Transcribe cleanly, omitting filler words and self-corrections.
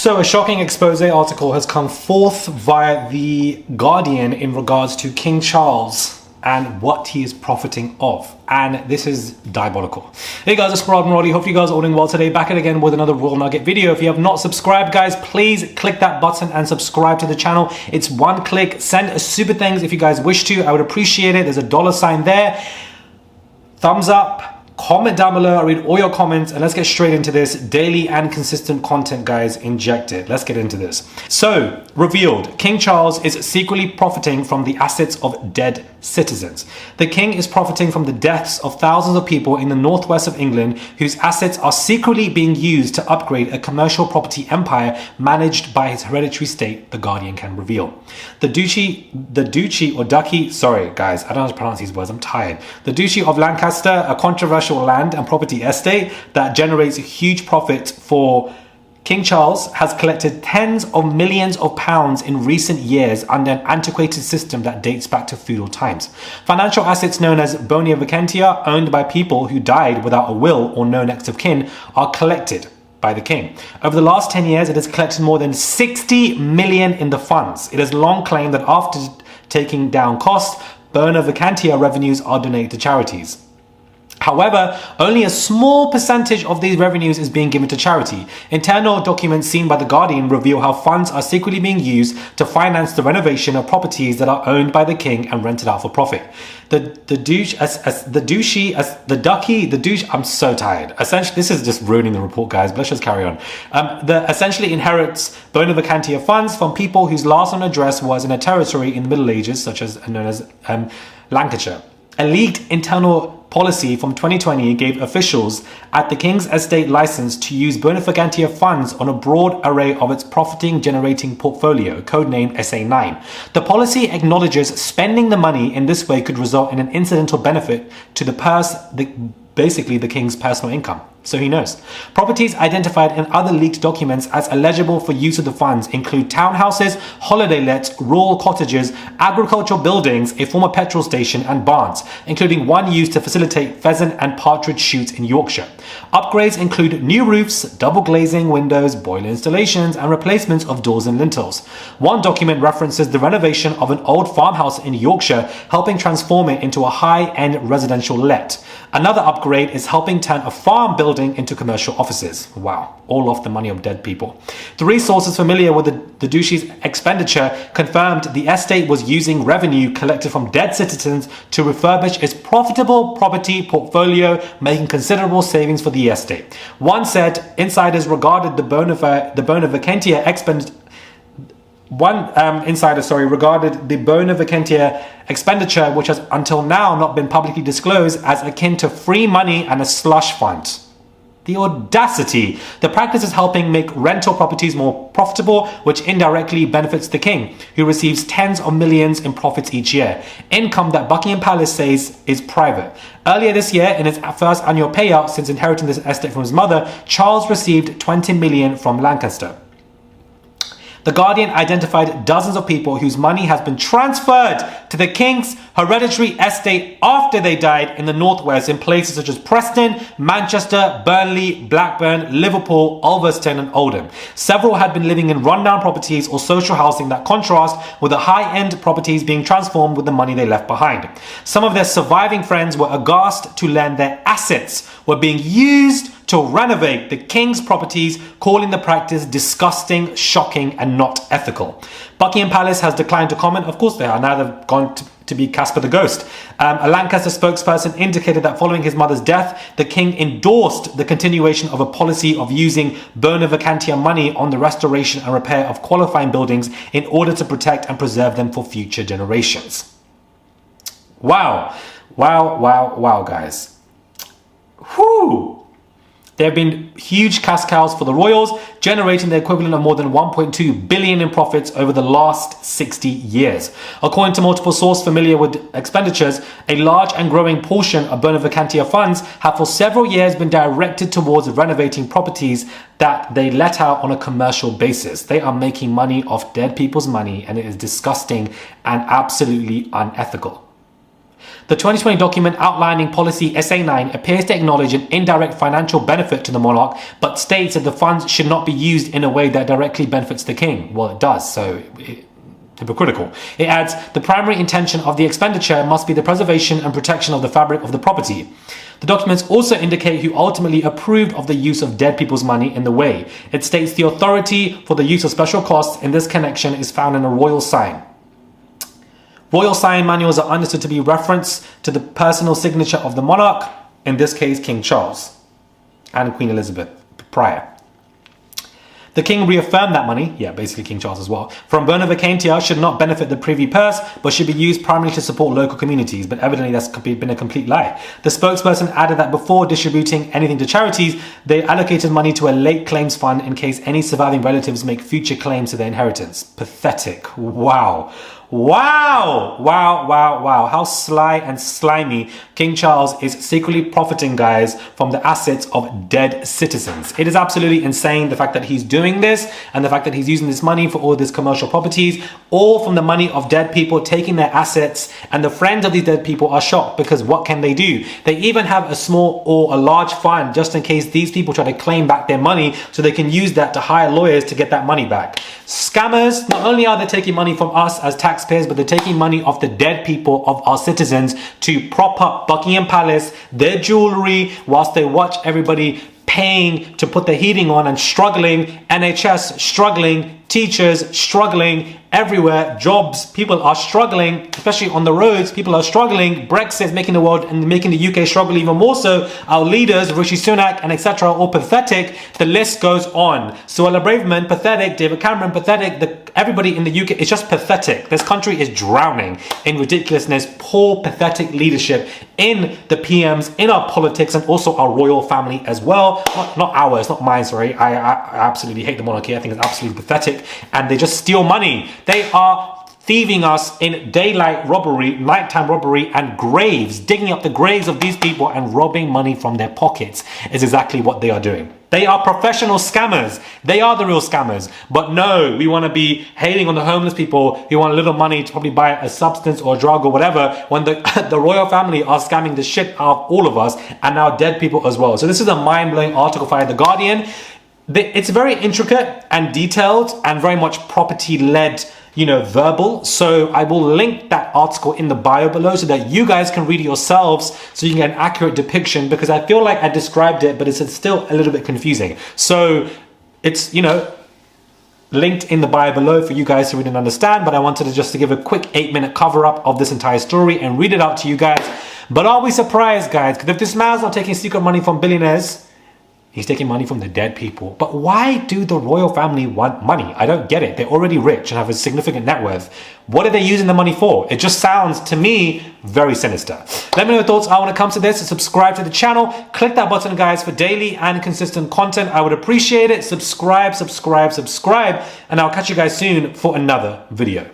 So a shocking expose article has come forth via The Guardian in regards to King Charles and what he is profiting of. And this is diabolical. Hey guys, it's Rob and Roddy. Hope you guys are all doing well today. Back at again with another Royal Nugget video. If you have not subscribed, guys, please click that button and subscribe to the channel. It's one click. Send a super thanks if you guys wish to. I would appreciate it. There's a $ there. Thumbs up. Comment down below. I read all your comments and let's get straight into this. Daily and consistent content, guys, injected. Let's get into this. So, revealed, King Charles is secretly profiting from the assets of dead citizens. The king is profiting from the deaths of thousands of people in the northwest of England whose assets are secretly being used to upgrade a commercial property empire managed by his hereditary state, The Guardian can reveal. The duchy, sorry guys, I don't know how to pronounce these words, I'm tired. The Duchy of Lancaster, a controversial land and property estate that generates a huge profit for King Charles, has collected tens of millions of pounds in recent years under an antiquated system that dates back to feudal times. Financial assets known as bonia vacantia, owned by people who died without a will or no next of kin, are collected by the king. Over the last 10 years, it has collected more than 60 million in the funds. It has long claimed that after taking down costs, bonia vacantia revenues are donated to charities. However, only a small percentage of these revenues is being given to charity. Internal documents seen by The Guardian reveal how funds are secretly being used to finance the renovation of properties that are owned by the king and rented out for profit. I'm so tired. Essentially, this is just ruining the report, guys, but let's just carry on. Essentially inherits bonia vacantia funds from people whose last known address was in a territory in the Middle Ages, such as known as Lancashire. A leaked internal policy from 2020 gave officials at the King's Estate license to use bonia vacantia funds on a broad array of its profiting-generating portfolio, codenamed SA9. The policy acknowledges spending the money in this way could result in an incidental benefit to basically the King's personal income. So he knows. Properties identified in other leaked documents as eligible for use of the funds include townhouses, holiday lets, rural cottages, agricultural buildings, a former petrol station and barns, including one used to facilitate pheasant and partridge shoots in Yorkshire. Upgrades include new roofs, double glazing windows, boiler installations, and replacements of doors and lintels. One document references the renovation of an old farmhouse in Yorkshire, helping transform it into a high-end residential let. Another upgrade is helping turn a farm building into commercial offices. Wow, all off the money of dead people. Three sources familiar with the duchy's expenditure confirmed the estate was using revenue collected from dead citizens to refurbish its profitable property portfolio, making considerable savings for the estate. One said insiders regarded the bonia vacantia regarded the bonia vacantia expenditure, which has until now not been publicly disclosed, as akin to free money and a slush fund. The audacity! The practice is helping make rental properties more profitable, which indirectly benefits the king, who receives tens of millions in profits each year. Income that Buckingham Palace says is private. Earlier this year, in his first annual payout since inheriting this estate from his mother, Charles received 20 million from Lancaster. The Guardian identified dozens of people whose money has been transferred to the king's hereditary estate after they died in the northwest in places such as Preston, Manchester, Burnley, Blackburn, Liverpool, Ulverston and Oldham. Several had been living in rundown properties or social housing that contrast with the high-end properties being transformed with the money they left behind. Some of their surviving friends were aghast to learn their assets were being used to renovate the king's properties, calling the practice disgusting, shocking, and not ethical. Buckingham Palace has declined to comment. Of course they are. Now they've gone to be Casper the Ghost. A Lancaster spokesperson indicated that following his mother's death, the king endorsed the continuation of a policy of using bonia vacantia money on the restoration and repair of qualifying buildings in order to protect and preserve them for future generations. Wow. Wow, guys. Whew. There have been huge cash cows for the royals, generating the equivalent of more than 1.2 billion in profits over the last 60 years. According to multiple sources familiar with expenditures, a large and growing portion of bonia vacantia funds have for several years been directed towards renovating properties that they let out on a commercial basis. They are making money off dead people's money, and it is disgusting and absolutely unethical. The 2020 document outlining policy SA9 appears to acknowledge an indirect financial benefit to the monarch, but states that the funds should not be used in a way that directly benefits the king. Well, it does, so hypocritical. It adds, the primary intention of the expenditure must be the preservation and protection of the fabric of the property. The documents also indicate who ultimately approved of the use of dead people's money in the way. It states the authority for the use of special costs in this connection is found in a royal sign. Royal sign manuals are understood to be reference to the personal signature of the monarch, in this case King Charles and Queen Elizabeth prior. The king reaffirmed that money, basically King Charles as well, from bona vacantia should not benefit the privy purse, but should be used primarily to support local communities. But evidently that's been a complete lie. The spokesperson added that before distributing anything to charities, they allocated money to a late claims fund in case any surviving relatives make future claims to their inheritance. Pathetic. Wow. Wow, wow, wow, wow. How sly and slimy King Charles is secretly profiting, guys, from the assets of dead citizens. It is absolutely insane, the fact that he's doing this and the fact that he's using this money for all these commercial properties, all from the money of dead people, taking their assets, and the friends of these dead people are shocked because what can they do? They even have a small or a large fund just in case these people try to claim back their money so they can use that to hire lawyers to get that money back. Scammers, not only are they taking money from us as taxpayers, but they're taking money off the dead people of our citizens to prop up Buckingham Palace, their jewelry, whilst they watch everybody paying to put the heating on and struggling, NHS struggling, teachers struggling, everywhere, jobs, people are struggling, especially on the roads, people are struggling. Brexit is making the world and making the UK struggle even more so. Our leaders, Rishi Sunak and etc. all pathetic. The list goes on. Suella Braverman, pathetic. David Cameron, pathetic. Everybody in the UK is just pathetic. This country is drowning in ridiculousness, poor, pathetic leadership in the PMs, in our politics, and also our royal family as well. Not ours, not mine, sorry. I absolutely hate the monarchy. I think it's absolutely pathetic. And they just steal money. They are thieving us in daylight robbery, nighttime robbery, and graves, digging up the graves of these people and robbing money from their pockets is exactly what they are doing. They are professional scammers. They are the real scammers. But no, we want to be hating on the homeless people who want a little money to probably buy a substance or a drug or whatever, when the royal family are scamming the shit out of all of us and now dead people as well. So this is a mind-blowing article by The Guardian. It's very intricate and detailed and very much property-led, verbal. So I will link that article in the bio below so that you guys can read it yourselves so you can get an accurate depiction, because I feel like I described it, but it's still a little bit confusing. So it's, linked in the bio below for you guys to read and understand, but I wanted to give a quick 8-minute cover-up of this entire story and read it out to you guys. But are we surprised, guys? Because if this man's not taking secret money from billionaires, he's taking money from the dead people. But why do the royal family want money? I don't get it. They're already rich and have a significant net worth. What are they using the money for? It just sounds, to me, very sinister. Let me know your thoughts when it comes to this. Subscribe to the channel. Click that button, guys, for daily and consistent content. I would appreciate it. Subscribe, subscribe, subscribe. And I'll catch you guys soon for another video.